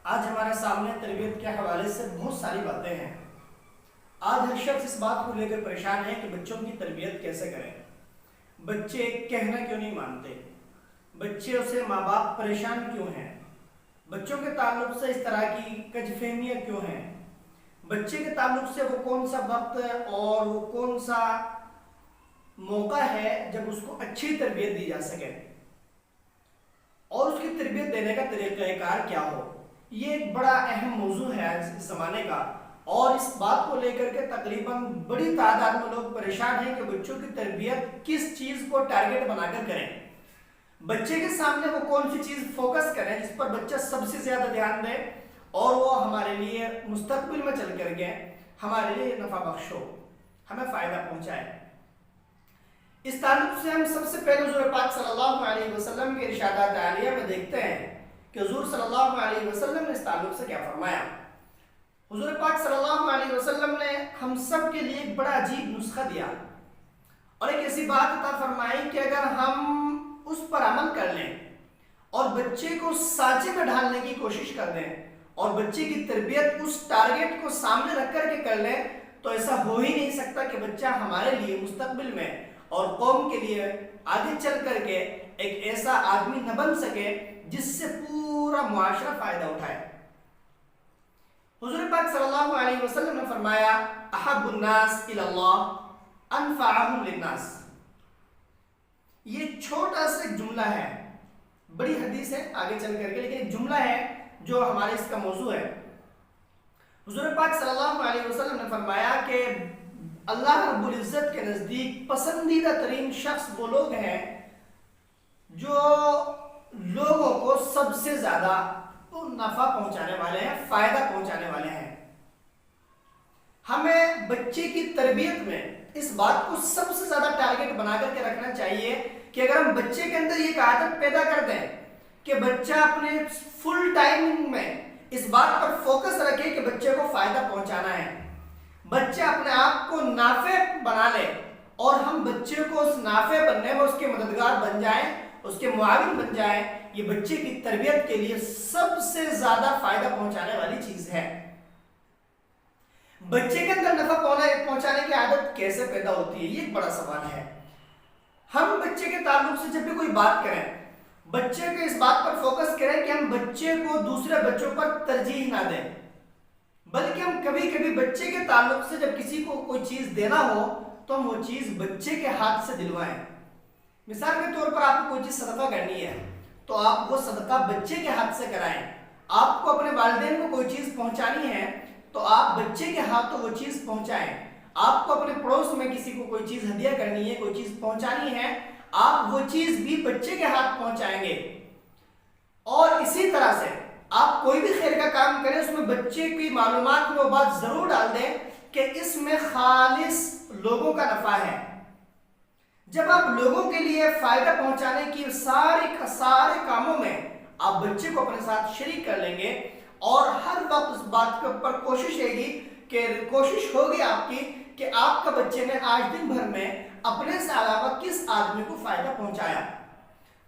آج ہمارے سامنے تربیت کے حوالے سے بہت ساری باتیں ہیں۔ آج ہر شخص اس بات کو لے کر پریشان ہے کہ بچوں کی تربیت کیسے کریں، بچے کہنا کیوں نہیں مانتے، بچے اسے ماں باپ پریشان کیوں ہیں، بچوں کے تعلق سے اس طرح کی کج فہمیاں کیوں ہیں، بچے کے تعلق سے وہ کون سا وقت اور وہ کون سا موقع ہے جب اس کو اچھی تربیت دی جا سکے اور اس کی تربیت دینے کا طریقہ کار کیا ہو۔ یہ ایک بڑا اہم موضوع ہے آج اس زمانے کا، اور اس بات کو لے کر کے تقریباً بڑی تعداد میں لوگ پریشان ہیں کہ بچوں کی تربیت کس چیز کو ٹارگٹ بنا کر کریں، بچے کے سامنے وہ کون سی چیز فوکس کریں جس پر بچہ سب سے زیادہ دھیان دے اور وہ ہمارے لیے مستقبل میں چل کر کے ہمارے لیے نفع بخش ہو، ہمیں فائدہ پہنچائے۔ اس تعلق سے ہم سب سے پہلے حضور پاک صلی اللہ علیہ وسلم کے ارشادات عالیہ میں دیکھتے ہیں کہ حضور صلی اللہ علیہ وسلم نے اس تعلق سے کیا فرمایا۔ حضور پاک صلی اللہ علیہ وسلم نے ہم سب کے لیے ایک بڑا عجیب نسخہ دیا اور ایک ایسی بات عطا فرمائی کہ اگر ہم اس پر عمل کر لیں اور بچے کو سانچے میں ڈھالنے کی کوشش کر دیں اور بچے کی تربیت اس ٹارگٹ کو سامنے رکھ کر کے کر لیں تو ایسا ہو ہی نہیں سکتا کہ بچہ ہمارے لیے مستقبل میں اور قوم کے لیے آگے چل کر کے ایک ایسا آدمی نہ بن سکے جس سے پورا معاشرہ فائدہ اٹھائے۔ حضور پاک صلی اللہ علیہ وسلم نے فرمایا احب الناس الی اللہ انفعهم للناس۔ یہ چھوٹا سا ایک جملہ ہے، بڑی حدیث ہے آگے چل کر کے، لیکن ایک جملہ ہے جو ہمارے اس کا موضوع ہے۔ حضور پاک صلی اللہ علیہ وسلم نے فرمایا کہ اللہ رب العزت کے نزدیک پسندیدہ ترین شخص وہ لوگ ہیں جو لوگوں کو سب سے زیادہ نفع پہنچانے والے ہیں، فائدہ پہنچانے والے ہیں۔ ہمیں بچے کی تربیت میں اس بات کو سب سے زیادہ ٹارگٹ بنا کر کے رکھنا چاہیے کہ اگر ہم بچے کے اندر یہ عادت پیدا کر دیں کہ بچہ اپنے فل ٹائم میں اس بات پر فوکس رکھے کہ بچے کو فائدہ پہنچانا ہے، بچہ اپنے آپ کو نافع بنا لے اور ہم بچے کو اس نافع بننے میں اس کے مددگار بن جائیں، اس کے معاون بن جائیں، یہ بچے کی تربیت کے لیے سب سے زیادہ فائدہ پہنچانے والی چیز ہے۔ بچے کے اندر نفع پہنچانے کی عادت کیسے پیدا ہوتی ہے، یہ ایک بڑا سوال ہے۔ ہم بچے کے تعلق سے جب بھی کوئی بات کریں، بچے کو اس بات پر فوکس کریں کہ ہم بچے کو دوسرے بچوں پر ترجیح نہ دیں، بلکہ ہم کبھی کبھی بچے کے تعلق سے جب کسی کو کوئی چیز دینا ہو تو ہم وہ چیز بچے کے ہاتھ سے دلوائیں۔ مثال کے طور پر آپ کو کوئی چیز صدقہ کرنی ہے تو آپ وہ صدقہ بچے کے ہاتھ سے کرائیں۔ آپ کو اپنے والدین کو کوئی چیز پہنچانی ہے تو آپ بچے کے ہاتھوں وہ چیز پہنچائیں۔ آپ کو اپنے پڑوس میں کسی کو کوئی چیز ہدیہ کرنی ہے، کوئی چیز پہنچانی ہے، آپ وہ چیز بھی بچے کے ہاتھ پہنچائیں گے۔ اور اسی طرح سے آپ کوئی بھی خیر کا کام کریں اس میں بچے کی معلومات میں وہ بات ضرور ڈال دیں کہ اس میں خالص لوگوں کا نفع ہے۔ جب آپ لوگوں کے لیے فائدہ پہنچانے کی سارے کاموں میں آپ بچے کو اپنے ساتھ شریک کر لیں گے اور ہر وقت اس بات کے اوپر کوشش ہوگی آپ کی کہ آپ کا بچے نے آج دن بھر میں اپنے سے علاوہ کس آدمی کو فائدہ پہنچایا۔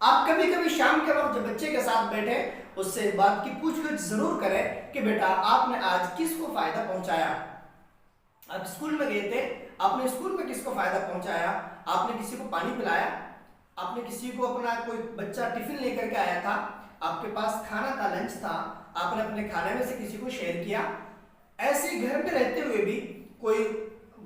آپ کبھی کبھی شام کے وقت جب بچے کے ساتھ بیٹھے اس سے بات کی پوچھ گچھ ضرور کریں کہ بیٹا آپ نے آج کس کو فائدہ پہنچایا، آپ اسکول میں گئے تھے، آپ نے اسکول میں کس کو فائدہ پہنچایا، آپ نے کسی کو پانی پلایا، آپ نے کسی کو اپنا کوئی بچہ ٹفن لے کر کے آیا تھا، آپ کے پاس کھانا تھا، لنچ تھا، آپ نے اپنے کھانے میں سے کسی کو شیئر کیا۔ ایسے گھر میں رہتے ہوئے بھی کوئی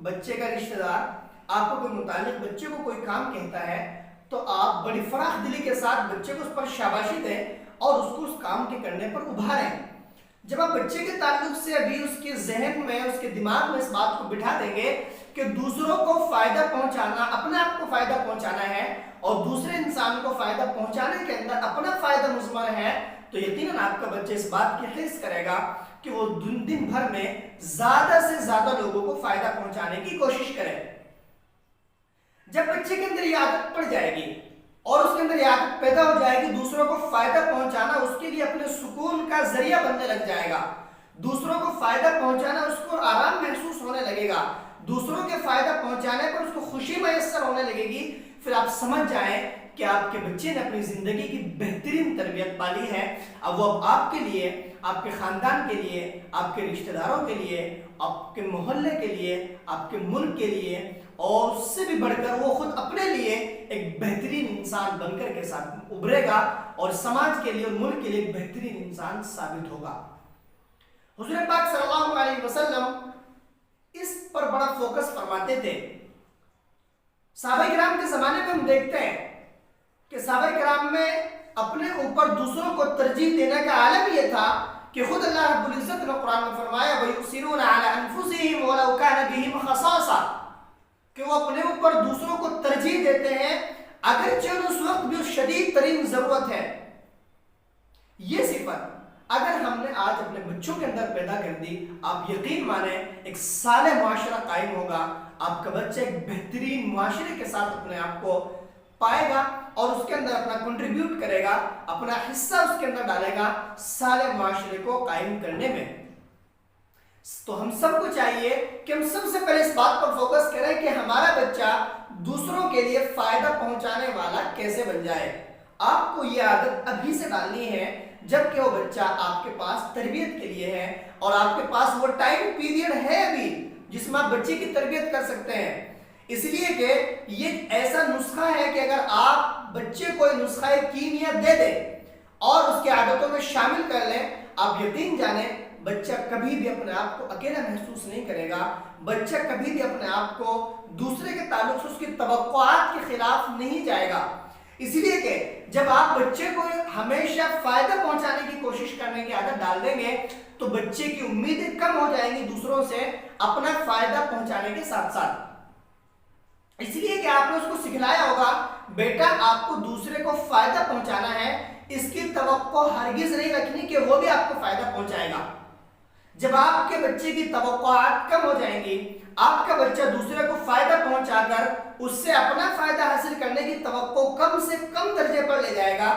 بچے کا رشتہ دار آپ کو کوئی متعلق بچے کو کوئی کام کہتا ہے تو آپ بڑی فراخ دلی کے ساتھ بچے کو اس پر شاباشی دیں اور اس کو اس کام کے کرنے پر ابھاریں۔ جب آپ بچے کے تعلق سے ابھی اس کے ذہن میں، اس کے دماغ میں اس بات کو بٹھا دیں گے کہ دوسروں کو فائدہ پہنچانا اپنے آپ کو فائدہ پہنچانا ہے اور دوسرے انسان کو فائدہ پہنچانے کے اندر اپنا فائدہ مضمر ہے، تو یقیناً آپ کا بچہ اس بات کی حرص کرے گا کہ وہ دن بھر میں زیادہ سے زیادہ لوگوں کو فائدہ پہنچانے کی کوشش کرے۔ جب بچے کے اندر یہ عادت پڑ جائے گی اور اس کے اندر یہ عادت پیدا ہو جائے گی، دوسروں کو فائدہ پہنچانا اس کے لیے اپنے سکون کا ذریعہ بننے لگ جائے گا، دوسروں کو فائدہ پہنچانا اس کو آرام محسوس ہونے لگے گا، دوسروں کے فائدہ پہنچانے پر اس کو خوشی میسر ہونے لگے گی، پھر آپ سمجھ جائیں کہ آپ کے بچے نے اپنی زندگی کی بہترین تربیت پالی ہے۔ اب وہ آپ کے لیے آپ کے خاندان کے لیے، آپ کے رشتہ داروں کے لیے، آپ کے محلے کے لیے، آپ کے ملک کے لیے، اور اس سے بھی بڑھ کر وہ خود اپنے لیے ایک بہترین انسان بن کر کے ساتھ ابھرے گا اور سماج کے لیے اور ملک کے لیے ایک بہترین انسان ثابت ہوگا۔ حضور پاک صلی اللہ علیہ وسلم اس پر بڑا فوکس فرماتے تھے۔ صحابہ کرام کے زمانے میں ہم دیکھتے ہیں کہ صحابہ کرام میں اپنے اوپر دوسروں کو ترجیح دینے کا عالم یہ تھا کہ خود اللہ رب العزت نے قرآن میں فرمایا وَيُؤْثِرُونَ عَلَىٰ أَنفُسِهِمْ وَلَوْ كَانَ بِهِمْ خَصَاصَةٌ، کہ وہ اپنے اوپر دوسروں کو ترجیح دیتے ہیں اگرچہ اس وقت بھی شدید ترین ضرورت ہے۔ یہ صفت اگر ہم نے آج اپنے بچوں کے اندر پیدا کر دی، آپ یقین مانیں ایک صالح معاشرہ قائم ہوگا، آپ کا بچہ ایک بہترین معاشرے کے ساتھ اپنے آپ کو پائے گا اور اس کے اندر اپنا کنٹریبیوٹ کرے گا، اپنا حصہ اس کے اندر ڈالے گا صالح معاشرے کو قائم کرنے میں۔ تو ہم سب کو چاہیے کہ ہم سب سے پہلے اس بات پر فوکس کریں کہ ہمارا بچہ دوسروں کے لیے فائدہ پہنچانے والا کیسے بن جائے۔ آپ کو یہ عادت ابھی سے ڈالنی ہے جبکہ وہ بچہ آپ کے پاس تربیت کے لیے ہے اور آپ کے پاس وہ ٹائم پیریڈ ہے ابھی جس میں آپ بچے کی تربیت کر سکتے ہیں۔ اس لیے کہ یہ ایسا نسخہ ہے کہ اگر آپ بچے کو نسخہ کیمیا دے دیں اور اس کی عادتوں میں شامل کر لیں، آپ یقین جانیں بچہ کبھی بھی اپنے آپ کو اکیلا محسوس نہیں کرے گا، بچہ کبھی بھی اپنے آپ کو دوسرے کے تعلق سے اس کی توقعات کے خلاف نہیں جائے گا۔ اس لیے کہ جب آپ بچے کو ہمیشہ فائدہ پہنچانے کی کوشش کرنے کی عادت ڈال دیں گے تو بچے کی امیدیں کم ہو جائیں گی دوسروں سے اپنا فائدہ پہنچانے کے ساتھ ساتھ۔ اس لیے کہ آپ نے اس کو سکھلایا ہوگا بیٹا آپ کو دوسرے کو فائدہ پہنچانا ہے، اس کی توقع ہرگز نہیں رکھنی کہ وہ بھی آپ کو فائدہ پہنچائے گا۔ جب آپ کے بچے کی توقعات کم ہو جائیں گی، آپ کا بچہ دوسرے کو فائدہ پہنچا کر اس سے اپنا فائدہ حاصل کرنے کی توقع کم سے کم درجے پر لے جائے گا،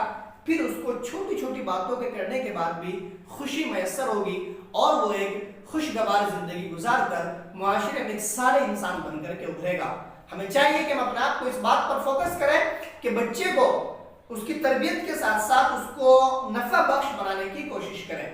پھر اس کو چھوٹی چھوٹی باتوں کے کرنے کے بعد بھی خوشی میسر ہوگی اور وہ ایک خوشگوار زندگی گزار کر معاشرے میں ایک سارے انسان بن کر کے ابھرے گا۔ ہمیں چاہیے کہ ہم اپنے آپ کو اس بات پر فوکس کریں کہ بچے کو اس کی تربیت کے ساتھ ساتھ اس کو نفع بخش بنانے کی کوشش کریں۔